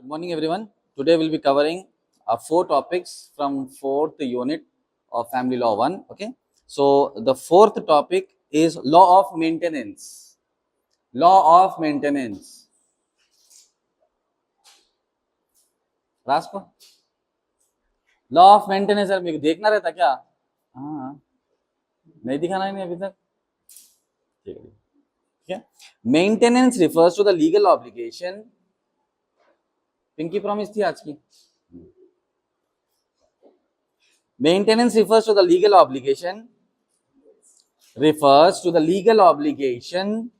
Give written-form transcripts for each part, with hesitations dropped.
Good morning, everyone. Today we'll be covering 4 topics from 4th unit of Family Law 1. Okay. So the 4th topic is Law of Maintenance. Law of Maintenance. Roscoe law of maintenance sir मेरे को देखना रहता क्या? हाँ, नहीं दिखाना ही नहीं अभी तक. ठीक है, ठीक है. Maintenance refers to the legal obligation. Pinky promise थी आज की. Maintenance refers to the legal obligation. Refers to the legal obligation.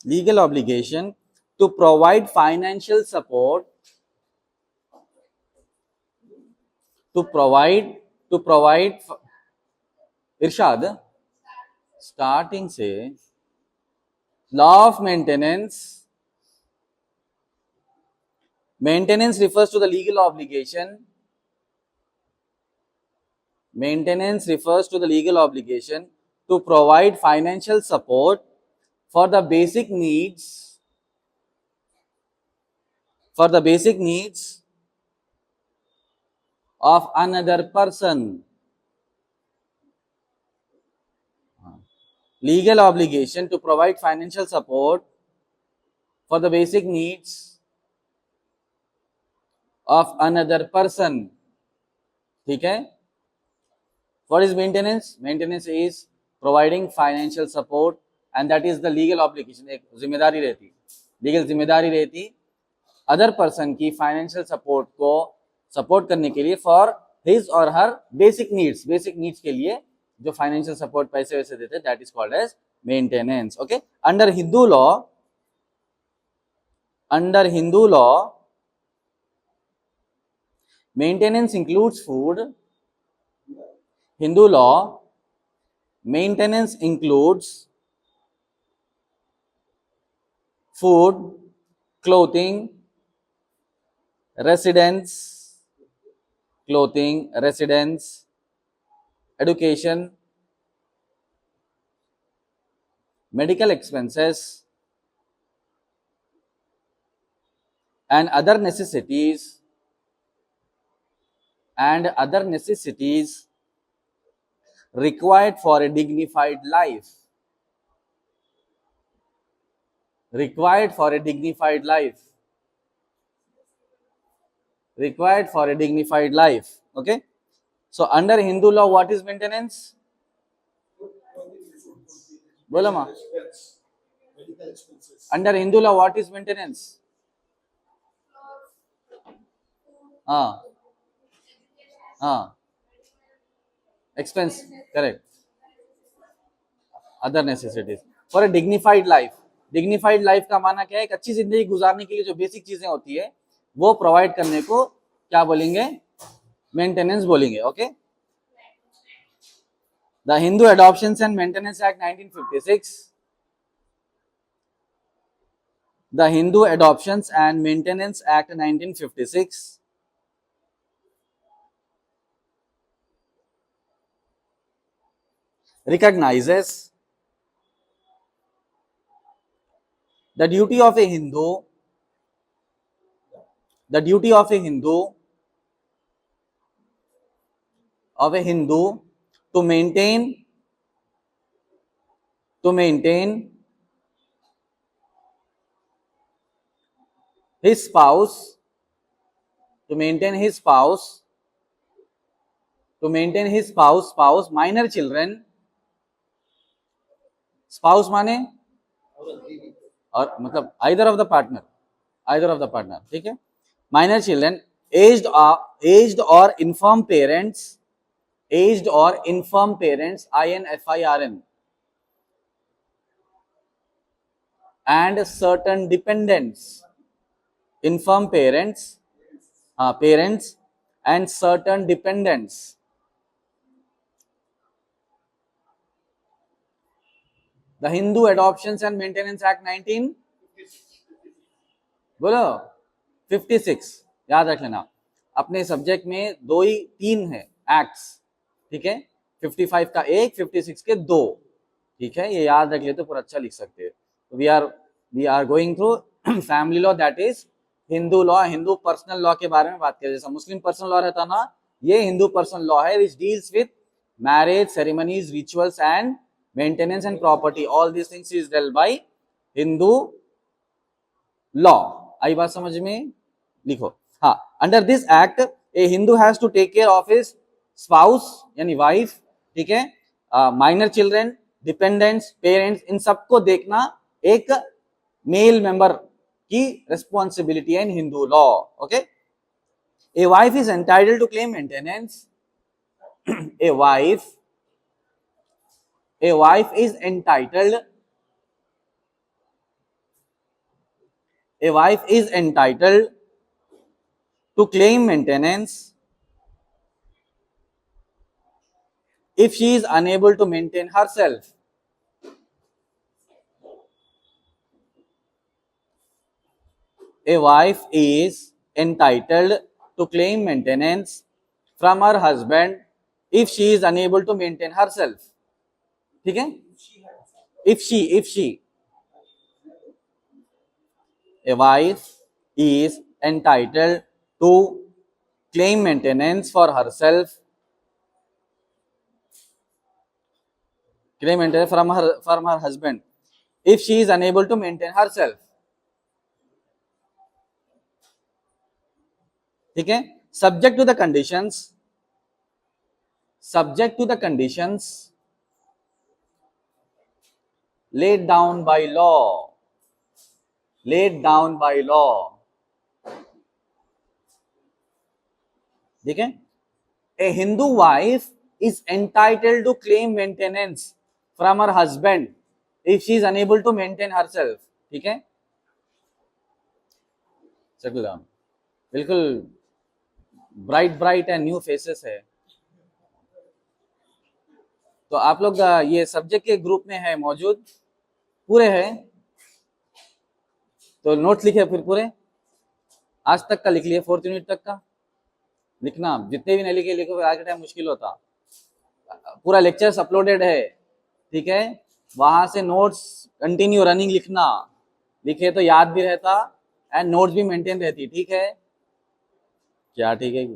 Legal obligation to provide financial support. To provide. Irshad starting से law of maintenance. Maintenance refers to the legal obligation. Maintenance refers to the legal obligation to provide financial support for the basic needs. For the basic needs of another person. Legal obligation to provide financial support for the basic needs of another person. ठीक है? What is maintenance? Maintenance is providing financial support and that is the legal obligation. एक जिम्मेदारी रहती, legal जिम्मेदारी रहती other person की financial support को support करने के लिए फॉर हिज और हर बेसिक नीड्स के लिए जो फाइनेंशियल सपोर्ट पैसे वैसे देते हैं, that is called as maintenance. Okay. Under Hindu law maintenance includes food. Hindu law, maintenance includes food, clothing, residence, education, medical expenses, and other necessities required for a dignified life. Required for a dignified life. Okay. So under Hindu law, what is maintenance? बोलो माँ. Under Hindu law, what is maintenance? Expense, correct. Other necessities for a dignified life. Dignified life का माना क्या है? एक अच्छी जिंदगी गुजारने के लिए जो बेसिक चीजें होती है वो प्रोवाइड करने को क्या बोलेंगे? मेंटेनेंस बोलेंगे. Okay. The Hindu Adoptions and Maintenance Act 1956. The Hindu Adoptions and Maintenance Act 1956 recognizes the duty of a Hindu to maintain his spouse, minor children. Spouse माने और मतलब either of the partner. ठीक है. Minor children, aged or infirm parents, INFIRN, and certain dependents. Infirm parents and certain dependents. The Hindu Adoptions and Maintenance Act 1956 याद रख लेना. अपने subject में 3 है एक्ट्स. ठीक है. 55 का 1, 56 के 2. ठीक है, ये याद रख लेते पूरा अच्छा लिख सकते हैं. We are we are going through family law, that is Hindu law, Hindu personal law के बारे में बात करें। जैसा मुस्लिम पर्सनल लॉ रहता ना, ये हिंदू पर्सनल लॉ है, which deals with marriage ceremonies, rituals and maintenance and property, all this things is dealt by Hindu law. आई बात समझ में? लिखो। हाँ, under this act a Hindu has to take care of his spouse यानी wife, ठीक है, minor children, dependents, parents, इन सबको देखना एक मेल मेंबर की रिस्पॉन्सिबिलिटी है in Hindu law. Okay, a wife is entitled to claim maintenance, a wife is entitled, a wife is entitled to claim maintenance if she is unable to maintain herself. A wife is entitled to claim maintenance from her husband if she is unable to maintain herself. ठीक है? if she a wife is entitled to claim maintenance for herself, claim maintenance from her husband if she is unable to maintain herself. ठीक है? subject to the conditions laid down by law, ठीक है? A Hindu wife is entitled to claim maintenance from her husband if she is unable to maintain herself. ठीक है? Settle down. बिल्कुल bright and new faces है। तो आप लोग ये सब्जेक्ट के ग्रुप में है मौजूद, पूरे हैं तो नोट्स लिखे फिर पूरे आज तक का लिख लिए, 4th यूनिट तक का लिखना, जितने भी नहीं लिखे लिखो, फिर आज के टाइम मुश्किल होता। पूरा लेक्चर्स अपलोडेड है, ठीक है, वहां से नोट्स कंटिन्यू रनिंग लिखना, लिखे तो याद भी रहता एंड नोट्स भी मेंटेन रहती। ठीक है क्या? ठीक है,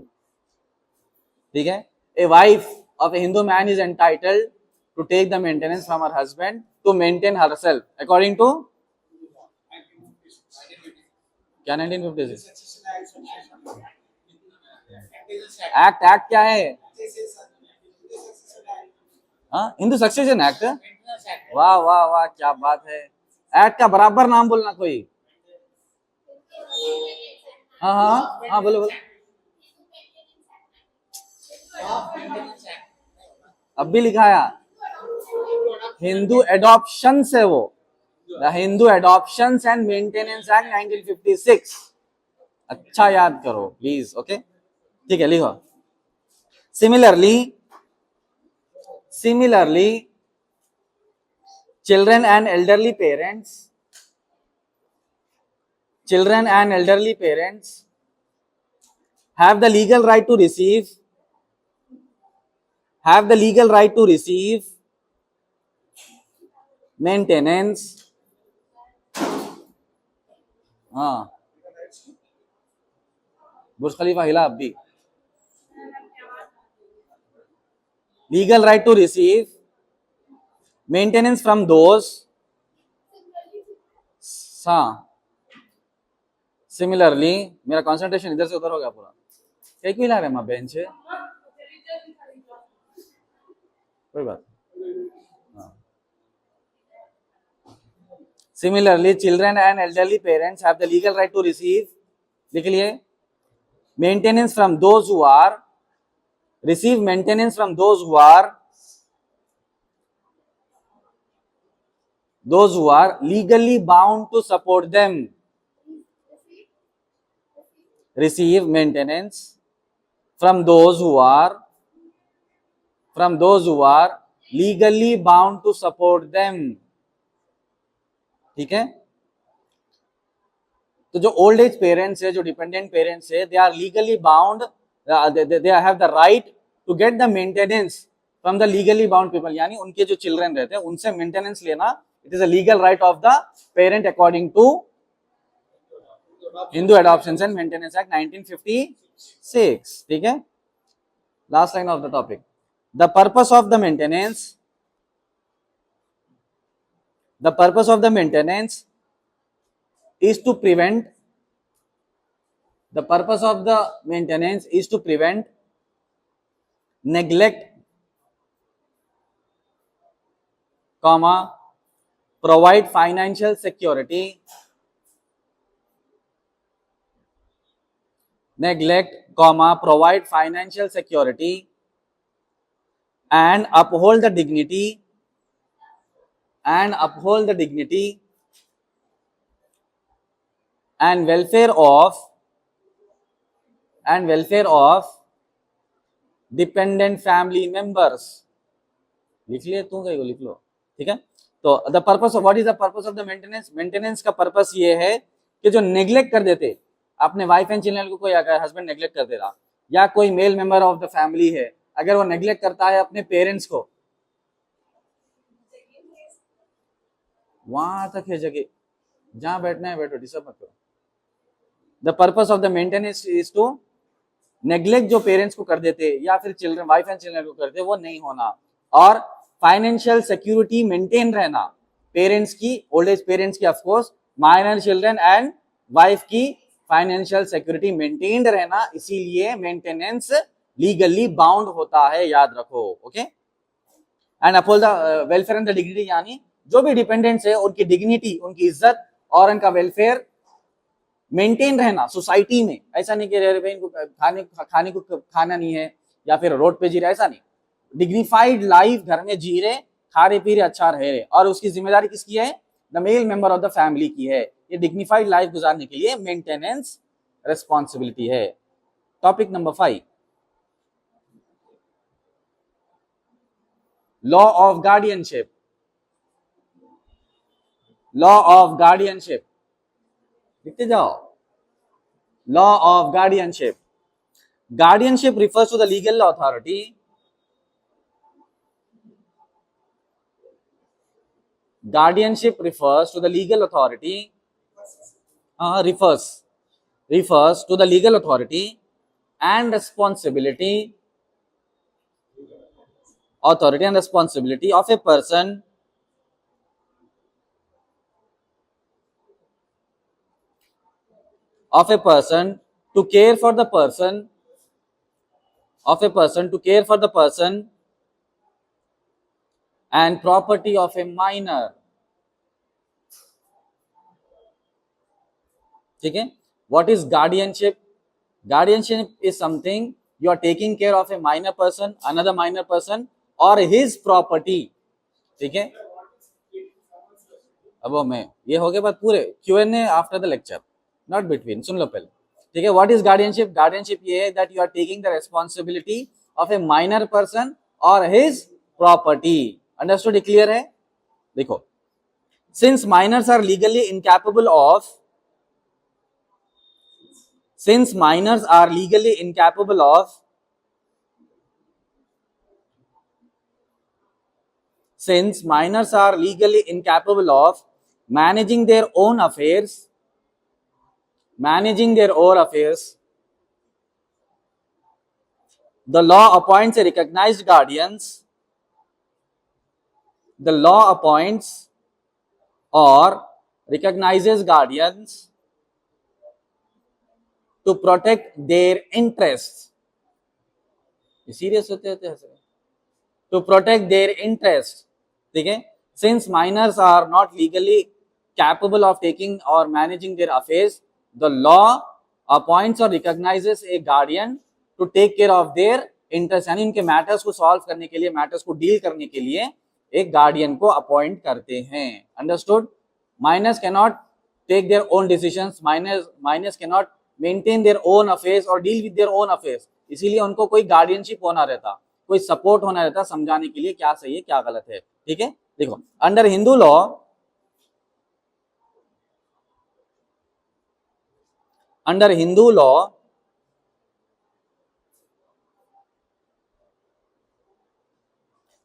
ठीक है। A wife of a Hindu man is entitled to take the maintenance from her husband to maintain herself according to क्या 1956 एक्ट क्या है? Hindu succession act. वाह वाह वाह, क्या बात है। एक्ट का बराबर नाम बोलना कोई। हाँ हाँ हाँ, बोलो बोलो। अब भी लिखाया हिंदू एडॉप्शन है वो, the Hindu adoption and maintenance act 1956। अच्छा याद करो प्लीज। ओके ठीक है, लिखो। Similarly children and elderly parents have the legal right to receive maintenance, हाँ बुर्ज खलीफा हिला अब भी, legal right to receive maintenance from those, हाँ सिमिलरली, मेरा कंसंट्रेशन इधर से उधर हो गया पूरा। क्या क्यों ला रहे हैं बेंच है? कोई बात। Similarly, children and elderly parents have the legal right to receive, लिख लिए, maintenance from those who are legally bound to support them. Receive maintenance from those who are legally bound to support them. ठीक है, तो जो old age parents है, जो dependent parents है, they are legally bound, they have the right to get the maintenance from the legally bound people, यानी उनके जो चिल्ड्रन रहते हैं उनसे मेंटेनेंस लेना It is a legal right of the parent according to Hindu Adoptions and Maintenance Act 1956. ठीक है, last line of the topic. The purpose of the maintenance is to prevent neglect, comma, provide financial security, and uphold the dignity and welfare of dependent family members. लिख लिए, तू कहीं को लिख लो, ठीक है। तो the purpose of, what is the purpose of the maintenance? Maintenance का पर्पस ये है कि जो नेग्लेक्ट कर देते अपने वाइफ एंड चिल्ड्रन को, कोई अगर हस्बैंड नेग्लेक्ट कर दे रहा या कोई male member of the family है, अगर वो नेग्लेक्ट करता है अपने पेरेंट्स को, वहां तक है जगह, जहां बैठना है बैठो, डिस्टर्ब मत करो। The purpose of the maintenance is to neglect, जो पेरेंट्स को कर देते या फिर चिल्ड्रन, वाइफ एंड चिल्ड्रन को करते, वो नहीं होना, और फाइनेंशियल सिक्योरिटी मेंटेन रहना पेरेंट्स की, ओल्ड एज पेरेंट्स की, of course minor children and wife की फाइनेंशियल सिक्योरिटी मेंटेन्ड रहना, इसीलिए मेंटेनेंस लीगली बाउंड होता है, याद रखो, okay. And uphold the welfare and the dignity, यानी जो भी डिपेंडेंट्स है उनकी डिग्निटी, उनकी इज्जत और उनका वेलफेयर मेंटेन रहना सोसाइटी में। ऐसा नहीं कि भाई इनको खाने को खाना नहीं है या फिर रोड पे जी रहे, ऐसा नहीं। डिग्निफाइड लाइफ घर में जी रहे, खा रहे पी रहे, अच्छा रह रहे, और उसकी जिम्मेदारी किसकी है? The male member of the family की है। ये डिग्निफाइड लाइफ गुजारने के लिए मेंटेनेंस रिस्पॉन्सिबिलिटी है। Topic number 5, law of guardianship. Law of guardianship लिखते जाओ। Law of guardianship. Guardianship refers to the legal authority Guardianship refers to the legal authority refers to the legal authority and responsibility of a person to care for the person and property of a minor. ठीक है। What is guardianship? Guardianship is something you are taking care of a minor person, another minor person or his property. ठीक है। अब मैं ये हो गया बात, पूरे Q&A after the lecture, not between, सुन लो पहले, ठीक है। What is guardianship? गार्डियनशिप ये है that you are taking the responsibility of a minor person और हिज प्रॉपर्टी। अंडरस्टूड? क्लियर है? देखो, since minors are legally incapable of since minors are legally incapable of managing their own affairs, the law appoints a recognized guardians. The law appoints or recognizes guardians to protect their interests. Serious होते हैं to protect their interests, ठीक है। Since minors are not legally capable of taking or managing their affairs, the law appoints or recognizes a guardian to take care of their interests, यानी उनके matters को solve करने के लिए, matters को deal करने के लिए एक गार्डियन को अपॉइंट करते हैं। Understood? Minors can not take their own decisions, minors can not maintain their own affairs और deal with their own affairs, इसीलिए उनको कोई गार्डियनशिप होना रहता, कोई सपोर्ट होना रहता समझाने के लिए क्या सही है क्या गलत है, ठीक है। देखो, under Hindu law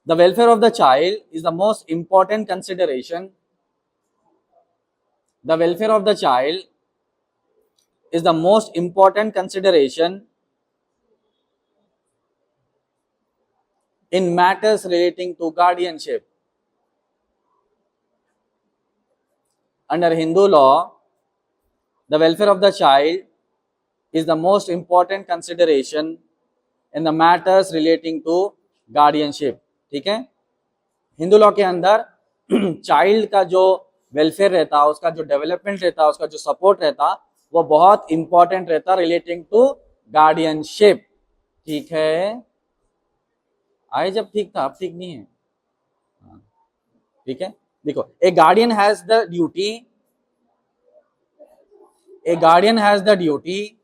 the welfare of the child is the most important consideration The welfare of the child is the most important consideration in matters relating to guardianship. Under Hindu law, the welfare of the child is the most important consideration in the matters relating to guardianship. ठीक है, Hindu law के अंदर child का जो welfare रहता, उसका जो development रहता, उसका जो सपोर्ट रहता, वो बहुत इंपॉर्टेंट रहता रिलेटिंग टू गार्डियनशिप. ठीक है, आए जब ठीक था, अब ठीक नहीं है. ठीक है, देखो, a guardian has the duty, a guardian has the duty,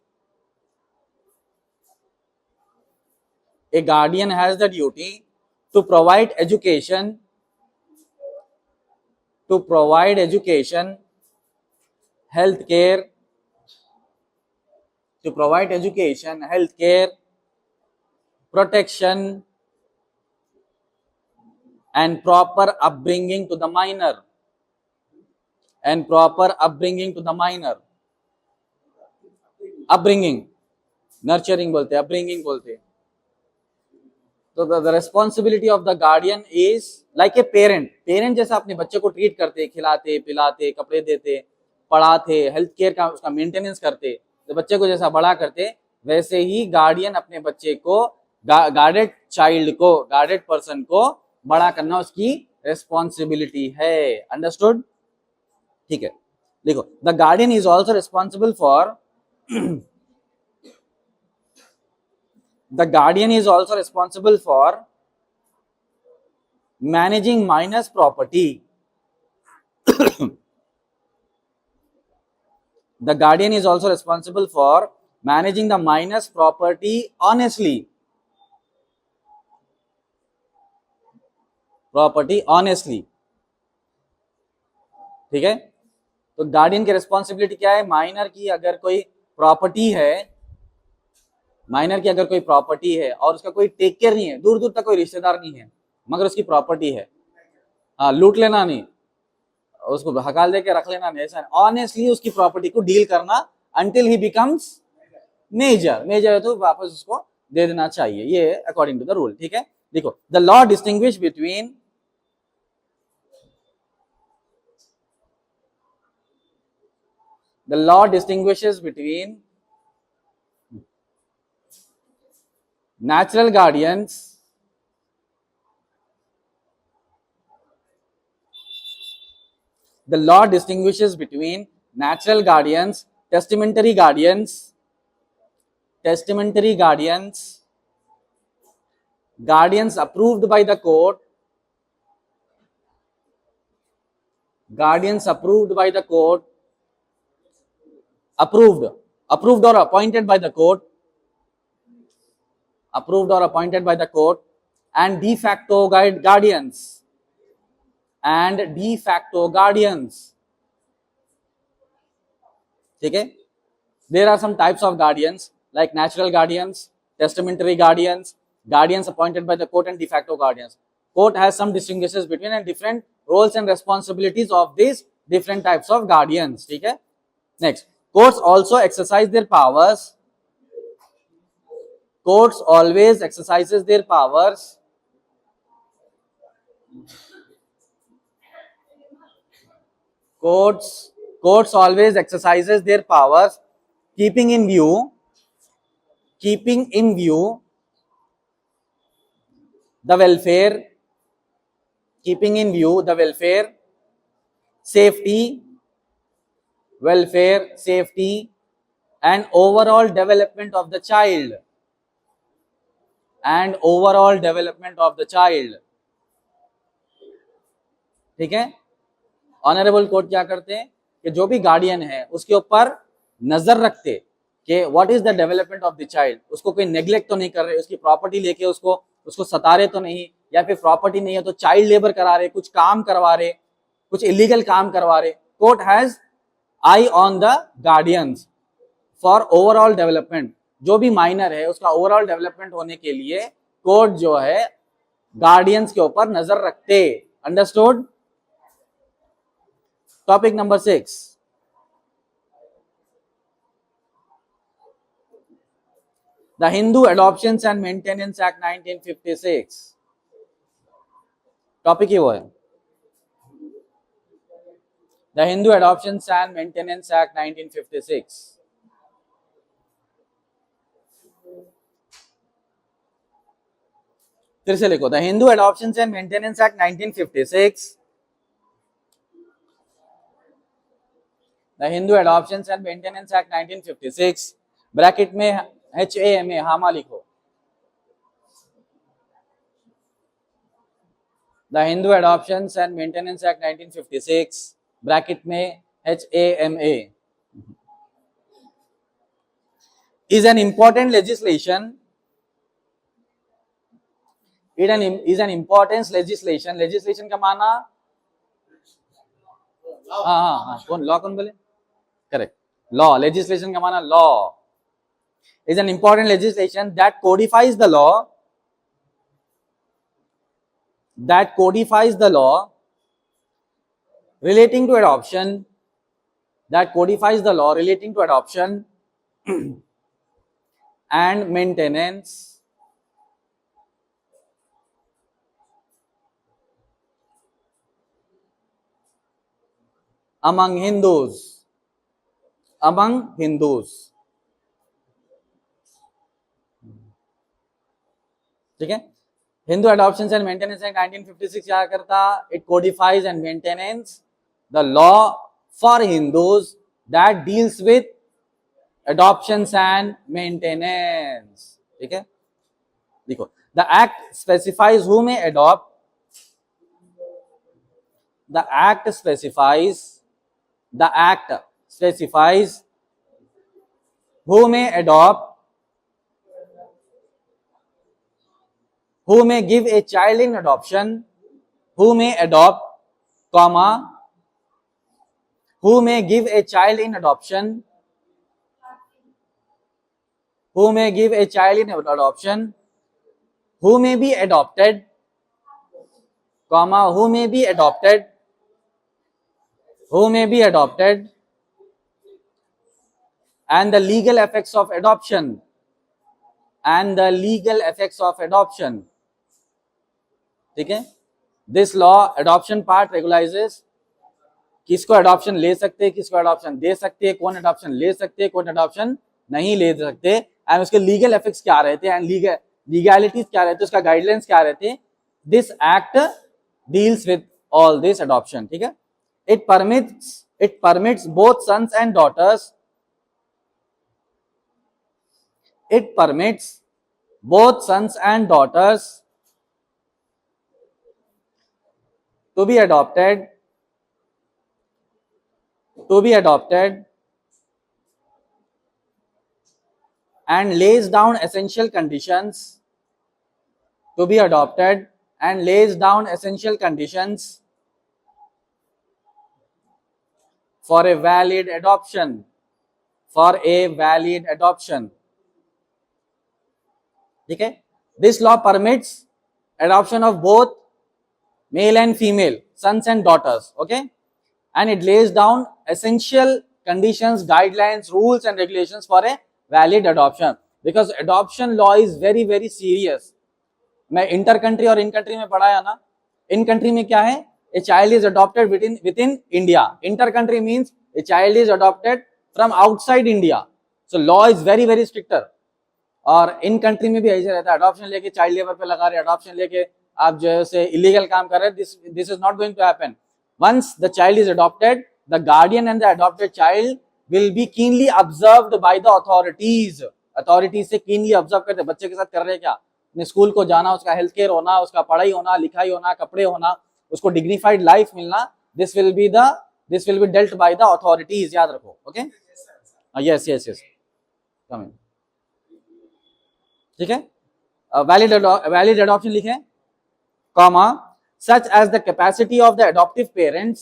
a guardian has the duty to provide education, health care, protection and proper upbringing to the minor, upbringing, nurturing बोलते हैं, upbringing बोलते हैं. तो the responsibility of the guardian is like a parent जैसा अपने बच्चे को treat करते, खिलाते, पिलाते, कपड़े देते, पढ़ाते, हेल्थ केयर का उसका मेंटेनेंस करते, तो बच्चे को जैसा बड़ा करते, वैसे ही गार्डियन अपने बच्चे को, गार्डेड चाइल्ड को, गार्डेड पर्सन को बड़ा करना उसकी रेस्पॉन्सिबिलिटी है. अंडरस्टूड? ठीक है, देखो, the guardian is also responsible for the guardian is also responsible for managing minor's property. The guardian is also responsible for managing the minor's property honestly. ठीक है, तो गार्डियन की रिस्पॉन्सिबिलिटी क्या है? माइनर की अगर कोई प्रॉपर्टी है, और उसका कोई टेक केयर नहीं है, दूर दूर तक कोई रिश्तेदार नहीं है, मगर उसकी प्रॉपर्टी है, हाँ, लूट लेना नहीं, उसको हकाल दे के रख लेना नहीं, ऐसा ऑनेस्टली उसकी प्रॉपर्टी को डील करना अंटिल ही बिकम्स मेजर है तो वापस उसको दे देना चाहिए, ये अकॉर्डिंग टू द रूल. ठीक है, देखो, the law distinguish between natural guardians testamentary guardians, guardians approved by the court, approved or appointed by the court, and de facto guardians, ठीक है. There are some types of guardians like natural guardians, testamentary guardians, guardians appointed by the court, and de facto guardians. Court has some distinctions between and different roles and responsibilities of these different types of guardians. ठीक है. Next, courts also exercise their powers. Courts always exercises their powers keeping in view the welfare, safety, and overall development of the child. ठीक है. Honourable court क्या करते हैं कि जो भी गार्डियन है उसके ऊपर नजर रखते कि what is the development of the child, उसको कोई नेग्लेक्ट तो नहीं कर रहे, उसकी प्रॉपर्टी लेके उसको सता रहे तो नहीं, या फिर प्रॉपर्टी नहीं है तो चाइल्ड लेबर करा रहे, कुछ काम करवा रहे, कुछ इलीगल काम करवा रहे. Court has I on the guardians for overall development. जो भी माइनर है उसका ओवरऑल डेवलपमेंट होने के लिए कोर्ट जो है गार्डियंस के ऊपर नजर रखते. Understood? Topic number 6, The Hindu Adoptions and Maintenance Act 1956. Topic ही वो है, The Hindu Adoptions and Maintenance Act 1956. फिर से लिखो, The Hindu Adoptions and Maintenance Act 1956. The Hindu Adoptions and Maintenance Act 1956 bracket में HAMA हामा लिखो. The Hindu Adoptions and Maintenance Act 1956 bracket में HAMA is an important legislation. It is an importance legislation. Legislation का माना, हाँ कौन law कौन बोले, करेक्ट, लॉ. लेजिस्लेशन का माना law. is an important legislation that codifies the law relating to adoption, and maintenance among Hindus. ठीक है. Hindu adoption and maintenance act 1956 क्या करता, it codifies and maintenance the law for Hindus that deals with adoptions and maintenance. ठीक है, देखो, the act specifies who may adopt. The act specifies who may adopt, who may give a child in adoption, who may adopt, comma, who may give a child in adoption, who may give a child in adoption, who may be adopted, comma, who may be adopted, and the legal effects of adoption, ठीक है. This law adoption part रेगुलाइजेस किसको adoption ले सकते हैं, किसको adoption दे सकते हैं, कौन अडॉप्शन ले सकते हैं, कौन अडॉप्शन नहीं ले सकते, एंड उसके लीगल इफेक्ट्स क्या रहते हैं, एंड लीगैलिटीज क्या रहते हैं, उसका गाइडलाइंस क्या रहते हैं. This act deals with all this adoption. ठीक है. It permits both sons and daughters. It permits both sons and daughters to be adopted and lays down essential conditions for a valid adoption. ठीक है. This law permits adoption of both male and female, sons and daughters. Okay, and it lays down essential conditions, guidelines, rules and regulations for a valid adoption, because adoption law is very very serious. मैं inter country और in country में पढ़ाया ना. In country में क्या है, a child is adopted within India. Inter country means a child is adopted from outside India. So law is very very stricter. और in country में भी ऐसे रहता है, अडॉप्शन लेके चाइल्ड लेबर पे लगा रहे, अडॉप्शन लेके आप जो है इलीगल काम कर रहे हैं. This is not going to happen. Once the child is adopted, the guardian and the adopted child will be keenly observed by the authorities. Authorities से कीनली ऑब्जर्व करते बच्चे के साथ कर रहे हैं क्या, अपने स्कूल को जाना, उसका हेल्थ केयर होना, उसका पढ़ाई होना, लिखाई होना, कपड़े होना, उसको डिग्निफाइड लाइफ मिलना. This will be dealt bye the authorities. याद रखो. ओके, यस यस यस, कम इन. ठीक है. वैलिड अडॉप्शन लिखे, comma, such as the capacity of the adoptive parents,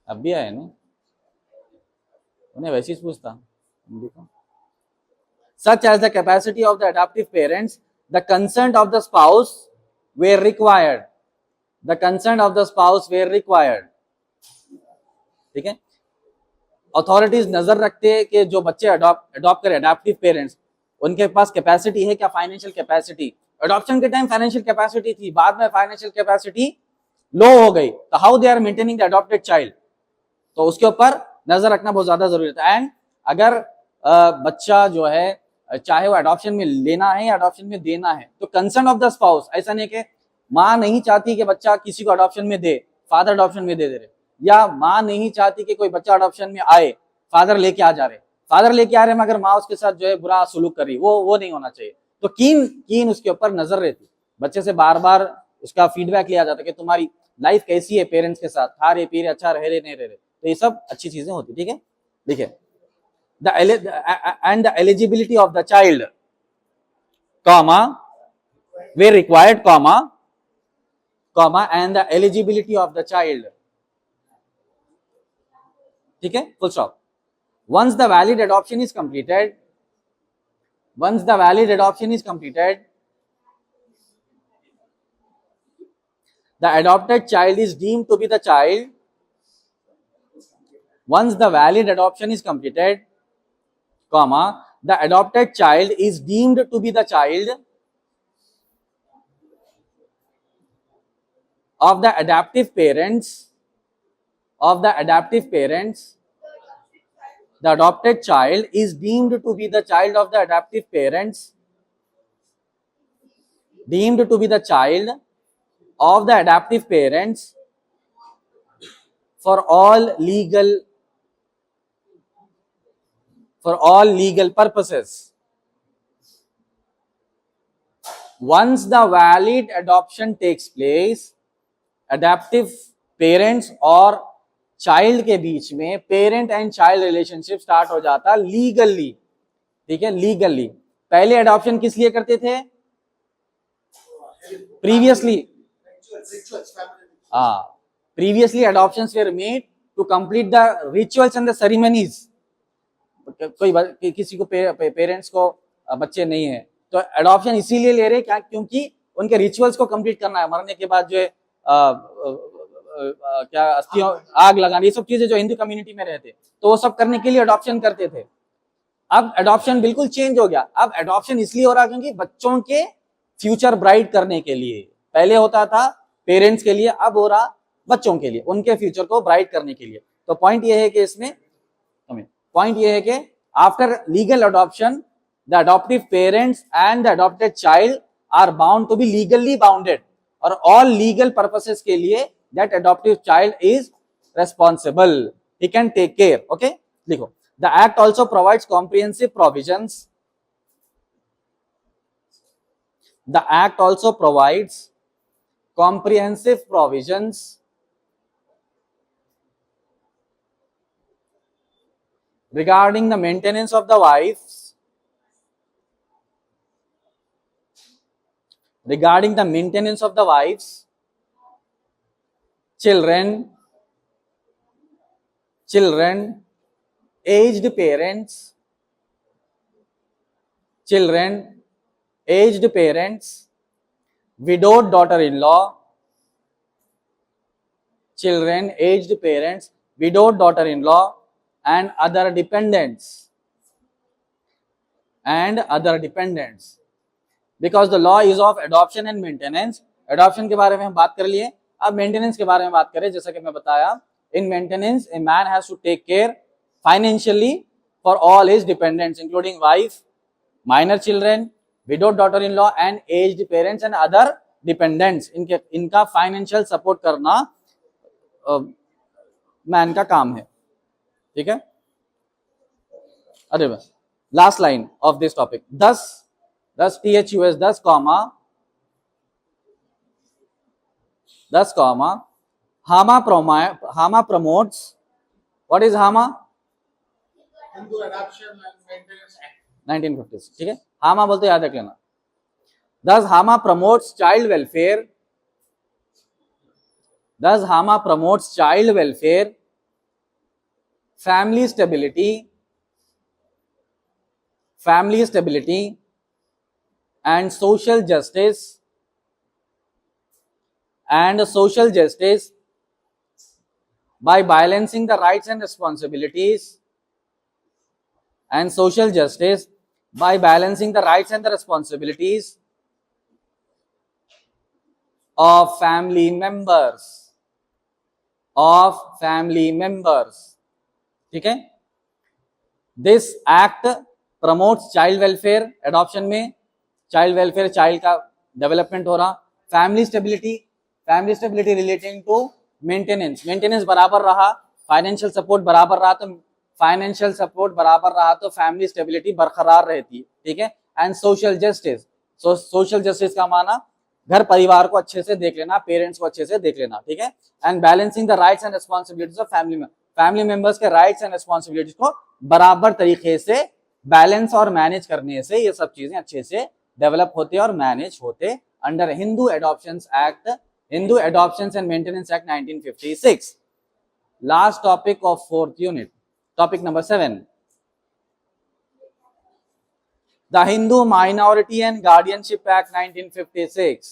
अब भी आए ना, उन्हें वैसे ही पूछता. such as the capacity of the adoptive parents, the consent of the spouse where required. The consent of the spouse where required. ठीक है, authorities नजर रखते हैं कि जो बच्चे अडॉप्ट करें, अडॉप्टिव पेरेंट्स, उनके पास कैपेसिटी है क्या, फाइनेंशियल कैपेसिटी। अडॉप्शन के टाइम फाइनेंशियल कैपेसिटी थी, बाद में फाइनेंशियल कैपेसिटी लो हो गई, तो how they are maintaining the adopted child, तो उसके ऊपर नजर रखना बहुत ज्यादा जरूरी था। एंड अगर बच्चा जो है चाहे वो अडॉप्शन में लेना है या अडॉप्शन में देना है, तो कंसर्न ऑफ द स्पाउस, ऐसा नहीं कि माँ नहीं चाहती कि बच्चा किसी को अडॉप्शन में दे, फादर अडॉप्शन में दे रहे, या माँ नहीं चाहती कि कोई बच्चा अडॉप्शन में आए, फादर लेके आ जा रहे, फादर लेके आ रहे मगर माँ उसके साथ जो है बुरा सलूक कर रही, वो नहीं होना चाहिए। तो कीन उसके ऊपर नजर रहती, बच्चे से बार बार उसका फीडबैक लिया जाता कि तुम्हारी लाइफ कैसी है पेरेंट्स के साथ, खा रहे पी रहे, अच्छा रह रहे नहीं रह रहे, तो ये सब अच्छी चीजें होती। ठीक है, देखिए and the eligibility of the child, comma, where required, comma, and the eligibility of the child. ठीक है, full stop. Once the valid adoption is completed, the adopted child is deemed to be the child. Once the valid adoption is completed, comma, the adopted child is deemed to be the child of the adoptive parents, the adopted child is deemed to be the child of the adoptive parents, for all legal purposes. Once the valid adoption takes place, adoptive parents और child के बीच में parent and child relationship start हो जाता legally. ठीक है, legally. पहले adoption किस लिए करते थे, previously adoptions were made to complete the rituals and the ceremonies. कोई किसी को पेरेंट्स को बच्चे नहीं है तो अडॉप्शन इसीलिए ले रहे क्या, क्योंकि उनके रिचुअल्स को कंप्लीट करना है, मरने के बाद जो है क्या अस्थियों आग लगाना, ये सब चीजें जो हिंदू कम्युनिटी में रहते, तो वो सब करने के लिए अडॉप्शन करते थे। अब अडॉप्शन बिल्कुल चेंज हो गया, अब अडॉप्शन इसलिए हो रहा क्योंकि बच्चों के फ्यूचर ब्राइट करने के लिए। पहले होता था पेरेंट्स के लिए, अब हो रहा बच्चों के लिए, उनके फ्यूचर को ब्राइट करने के लिए। तो पॉइंट ये है कि इसमें after legal adoption the adoptive parents and the adopted child are bound to be legally bounded, और ऑल लीगल पर्पसेस के लिए that adoptive child is responsible, he can take care. Okay, लिखो, the act also provides comprehensive provisions, the act also provides comprehensive provisions regarding the maintenance of the wives, children, aged parents, widowed daughter-in-law, and other dependents, because the law is of adoption and maintenance. adoption के बारे में हम बात कर लिए, अब maintenance के बारे में बात करें। जैसा कि मैं बताया, in maintenance a man has to take care financially for all his dependents including wife, minor children, widowed daughter-in-law and aged parents and other dependents। इनका फाइनेंशियल सपोर्ट करना मैन का काम है। ठीक है, अरे last line of this topic, 10 THUS 10 comma Hama promotes, what is Hama? Hindu Adoption and Maintenance Act 1950। ठीक है, हामा बोलते याद रख लेना। Thus Hama promotes child welfare, family stability and social justice and social justice by balancing the rights and responsibilities, and social justice by balancing the rights and the responsibilities of family members, of family members. ठीक है. This act promotes child welfare. adoption में child welfare, child का development हो रहा. family stability relating to maintenance बराबर रहा, financial support बराबर रहा, तो फाइनेंशियल सपोर्ट बराबर रहा तो फैमिली स्टेबिलिटी बरकरार रहती है. ठीक है. And social justice, social justice का माना घर परिवार को अच्छे से देख लेना, पेरेंट्स को अच्छे से देख लेना. ठीक है. And balancing the rights and responsibilities of family members के राइट्स एंड रिस्पॉन्सिबिलिटीज को बराबर तरीके से बैलेंस और मैनेज करने से ये सब चीजें अच्छे से डेवलप होते और मैनेज होते under Hindu adoptions act, Hindu adoptions and maintenance act 1956. Last topic of fourth unit, topic number 7, the Hindu Minority and Guardianship Act 1956.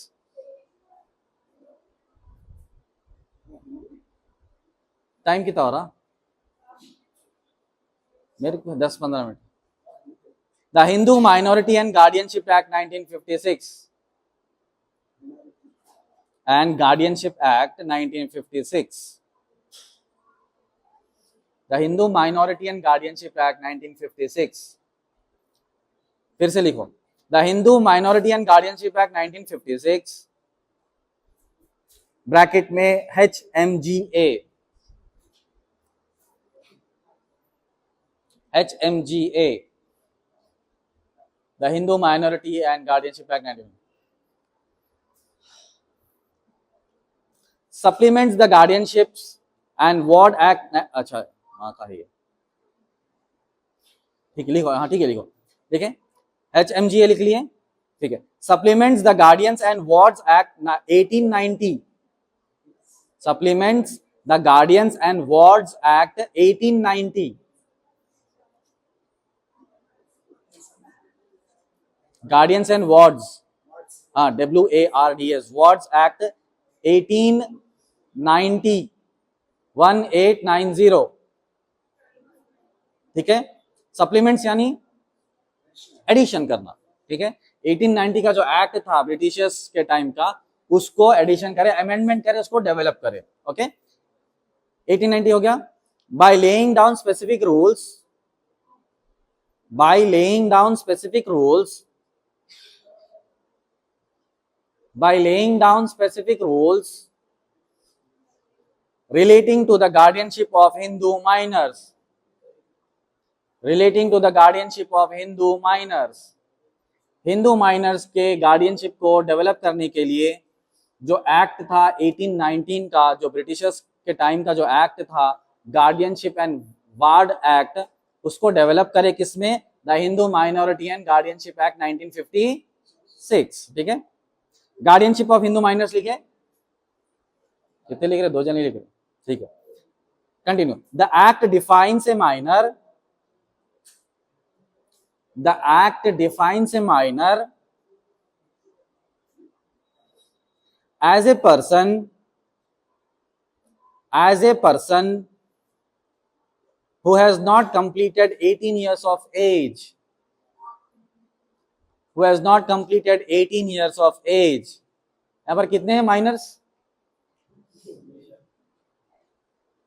Time कितना हो रहा मेरे को? 10-15 minute. The Hindu Minority and Guardianship Act 1956 and Guardianship Act 1956. The Hindu Minority and Guardianship Act 1956. फिर से लिखो. The Hindu Minority and Guardianship Act 1956 bracket में HMGA. HMGA, the Hindu Minority and Guardianship Act 1956 supplements the Guardianships and Ward Act. अच्छा हाँ कहा है, ठीक है लिखो. हाँ ठीक है लिखो. देखें HMGA लिख लिए. ठीक है. Supplements the guardians and wards act 1890. Supplements the guardians and wards act 1890. Guardians and wards, हाँ WARDS, वार्ड्स एक्ट 1890, 1890. ठीक है. सप्लीमेंट्स यानी एडिशन करना. ठीक है. 1890 का जो एक्ट था ब्रिटिशर्स के टाइम का, उसको एडिशन करे, अमेंडमेंट करे, उसको डेवलप करे. ओके. 1890 हो गया. By laying down specific rules, by laying down specific rules, by laying down specific rules relating to the guardianship of Hindu minors, relating to the guardianship of Hindu minors. Hindu minors के guardianship को develop करने के लिए जो act था 1819 का, जो Britishers के टाइम का जो एक्ट था गार्डियनशिप एंड वार्ड एक्ट, उसको डेवलप करे किसमें? The Hindu minority and guardianship act 1956. ठीक है. गार्डियनशिप ऑफ हिंदू माइनर्स लिखे. कितने लिख रहे? 2 जने लिख रहे. ठीक है. Continue. The act defines A minor, the act defines a minor as a person who has not completed 18 years of age, who has not completed 18 years of age. यहाँ पर कितने हैं माइनर्स?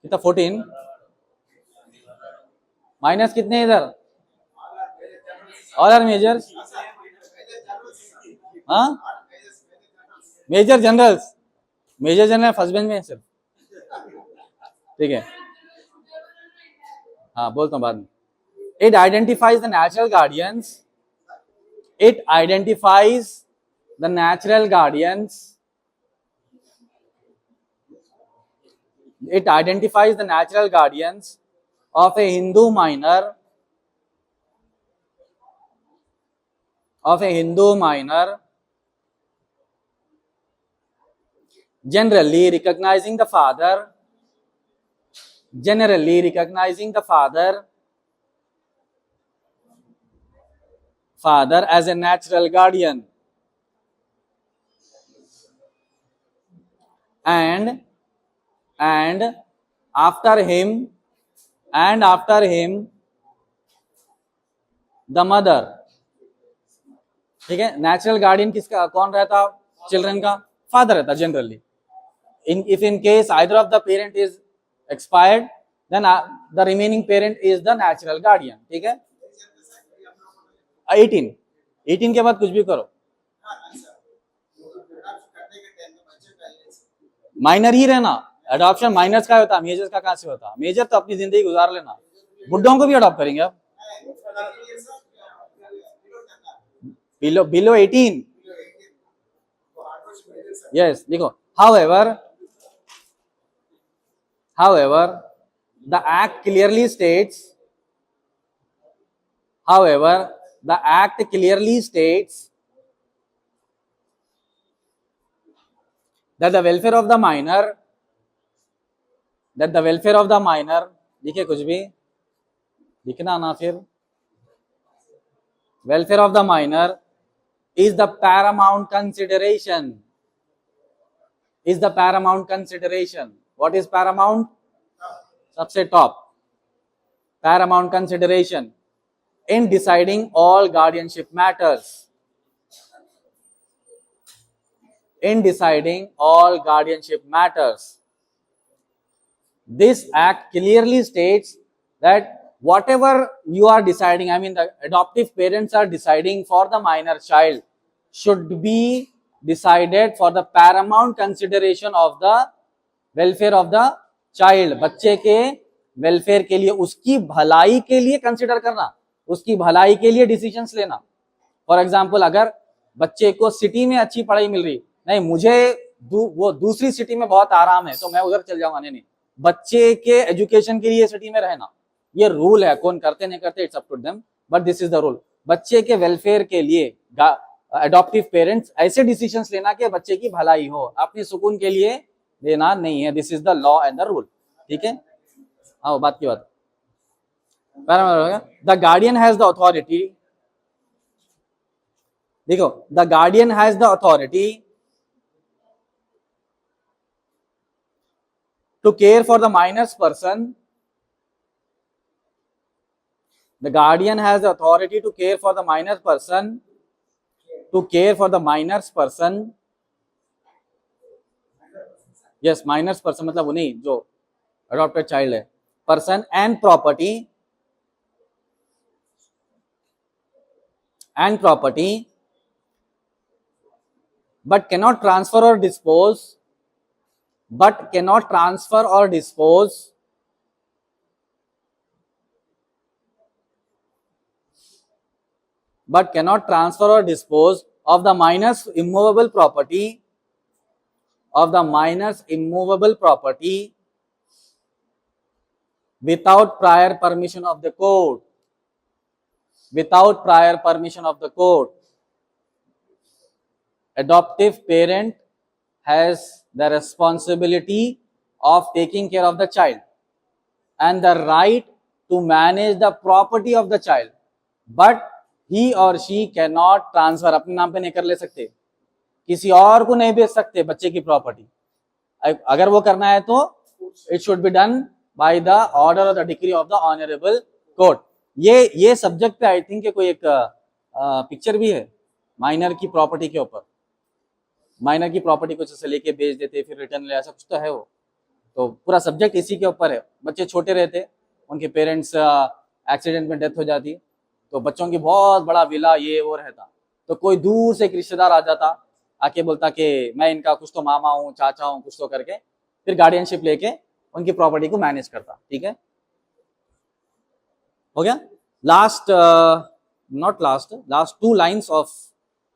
कितना? 14. माइनर्स कितने हैं इधर? All are majors? हाँ, major generals, major general first bench में सिर्फ. ठीक है. हाँ बोलता हूँ बाद में. It identifies the natural guardians. It identifies the natural guardians. It identifies the natural guardians of a Hindu minor, of a Hindu minor, generally recognizing the father, generally recognizing the father as a natural guardian. and after him the mother. ठीक है, natural guardian किसका कौन रहता, children का father रहता generally. If in case either of the parent is expired, then the remaining parent is the natural guardian. ठीक है, 18 के बाद कुछ भी करो, माइनर ही रहना. अडॉप्शन माइनर्स का होता, मेजर्स का कहां से होता, मेजर तो अपनी जिंदगी गुजार लेना, बुड्ढों को भी अडॉप्ट करेंगे अब. बिलो 18. यस, देखो, however the act clearly states that the welfare of the minor देखिए, कुछ भी लिखना ना, फिर welfare of the minor is the paramount consideration. What is paramount? सबसे top, paramount consideration in deciding all guardianship matters. This act clearly states that whatever you are deciding, I mean the adoptive parents are deciding for the minor child, should be decided for the paramount consideration of the welfare of the child. बच्चे के welfare के लिए, उसकी भलाई के लिए consider करना, उसकी भलाई के लिए डिसीजंस लेना. फॉर एग्जाम्पल, अगर बच्चे को सिटी में अच्छी पढ़ाई मिल रही, नहीं मुझे वो दूसरी सिटी में बहुत आराम है तो मैं उधर चल जाऊंगा, नहीं, बच्चे के एजुकेशन के लिए सिटी में रहना, ये रूल है. कौन करते नहीं करते, it's up to them, but this is the rule. बच्चे के वेलफेयर के लिए अडॉप्टिव पेरेंट्स ऐसे डिसीजंस लेना कि बच्चे की भलाई हो, अपने सुकून के लिए लेना नहीं है. This is the law and the rule. ठीक है, हाँ, बात की बात. The guardian has the authority, देखो, the guardian has the authority to care for the minors person. The guardian has the authority to care for the minor person, Yes, minors person मतलब वो नहीं जो adopted child है, person and property, but cannot transfer or dispose of the minor's immovable property without prior permission of the court. Adoptive parent has the responsibility of taking care of the child and the right to manage the property of the child, but he or she cannot transfer. अपने नाम पे नहीं कर ले सकते, किसी और को नहीं बेच सकते बच्चे की प्रॉपर्टी. अगर वो करना है तो it should be done by the order or the decree of the honorable court. ये सब्जेक्ट पे आई थिंक कोई एक पिक्चर भी है माइनर की प्रॉपर्टी के ऊपर. माइनर की प्रॉपर्टी कुछ से लेके बेच देते फिर रिटर्न ले, ऐसा कुछ तो है वो. तो पूरा सब्जेक्ट इसी के ऊपर है. बच्चे छोटे रहते, उनके पेरेंट्स एक्सीडेंट में डेथ हो जाती, तो बच्चों की बहुत बड़ा विला ये वो रहता, तो कोई दूर से एक रिश्तेदार आ जाता, आके बोलता कि मैं इनका कुछ तो मामा हूँ, चाचा हूँ, कुछ तो करके फिर गार्डियनशिप लेके उनकी प्रॉपर्टी को मैनेज करता. ठीक है, हो गया. Last 2 lines of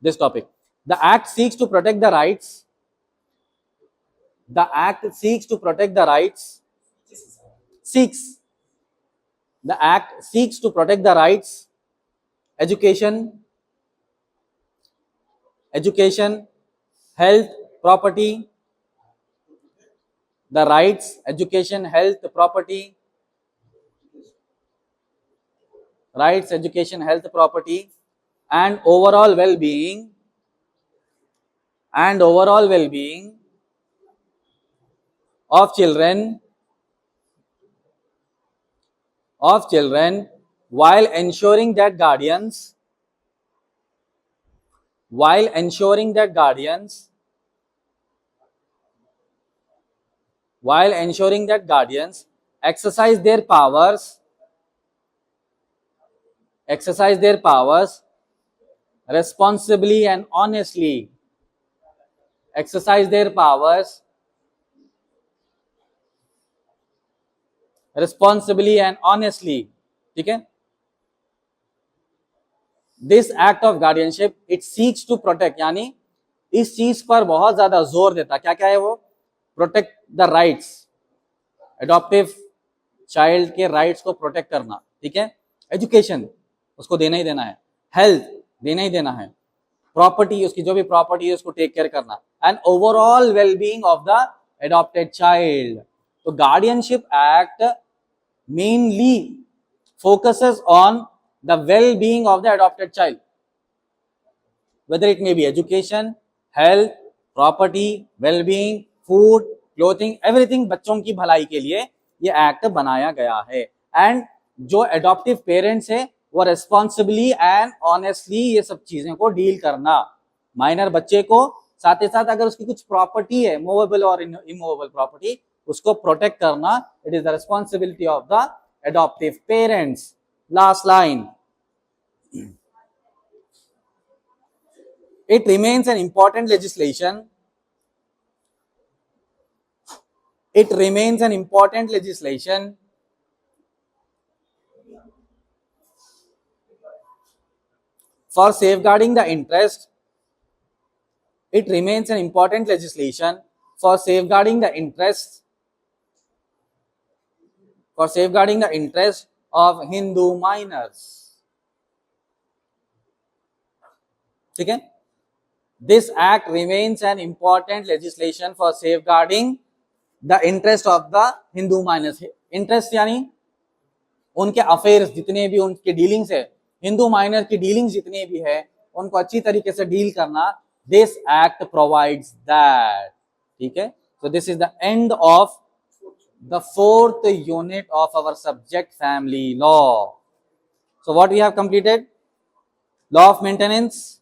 this topic. The act seeks to protect the rights. The act seeks to protect the rights. The act seeks to protect the rights, education, health, property. The rights, education, health, property. Rights, education, health, property, and overall well-being of children while ensuring that guardians exercise their powers responsibly and honestly, exercise their powers responsibly and honestly, ठीक है. This act of guardianship it seeks to protect, यानी इस चीज पर बहुत ज्यादा जोर देता, क्या क्या है वो, protect the rights, adaptive child के राइट्स को प्रोटेक्ट करना, ठीक है. एजुकेशन उसको देना ही देना है, हेल्थ देना ही देना है, प्रॉपर्टी उसकी जो भी प्रॉपर्टी है उसको टेक केयर करना, and overall wellbeing of the adopted child. तो guardianship act mainly focuses on the well-being of the adopted child, whether it may be education, health, property, well-being, food, clothing, everything. बच्चों की भलाई के लिए ये act बनाया गया है. एंड जो एडॉप्टिव पेरेंट्स है वो रेस्पॉन्सिबली एंड ऑनेस्टली ये सब चीजें को डील करना, माइनर बच्चे को, साथ ही साथ अगर उसकी कुछ प्रॉपर्टी है, मूवेबल और इमूवेबल प्रॉपर्टी, उसको प्रोटेक्ट करना. It is the responsibility of the adaptive parents. Last line. It remains an important legislation. It remains an important legislation for safeguarding the interest. It remains an important legislation for safeguarding the interest of Hindu minors. ठीक है. This act remains an important legislation for safeguarding the interest of the Hindu minors. Interest यानी उनके affairs जितने भी उनके dealings है, Hindu minor की dealings जितने भी है उनको अच्छी तरीके से डील करना. This act provides that. ठीक है. So this is the end of the fourth unit of our subject family law. So what we have completed? Law of maintenance,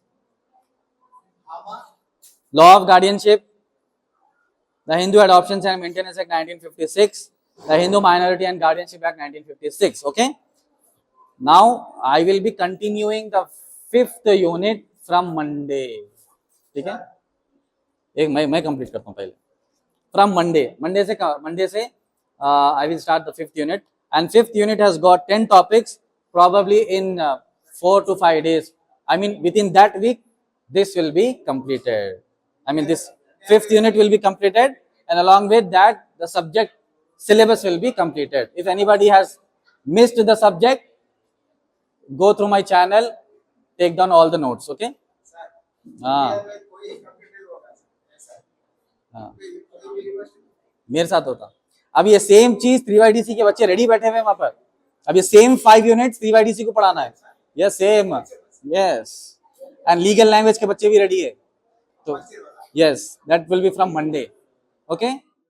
law of guardianship, the Hindu Adoptions and Maintenance Act 1956, the Hindu Minority and Guardianship Act 1956. Okay. Now I will be continuing the fifth unit from Monday. ठीक है. एक मैं complete करता हूँ पहले. From Monday से I will start the fifth unit, and fifth unit has got 10 topics. Probably in 4 to 5 days, I mean within that week, this will be completed. I mean this fifth unit will be completed, and along with that the subject syllabus will be completed. If anybody has missed the subject, go through my channel, take down all the notes. Okay. मेरे साथ होता. अब ये same चीज 3YDC के बच्चे ready बैठे हुए वहां पर. अब ये सेम 5 यूनिट 3YDC को पढ़ाना है. Yes same. Yes. And legal language के बच्चे भी रेडी है. तो yes that will be from Monday. Okay.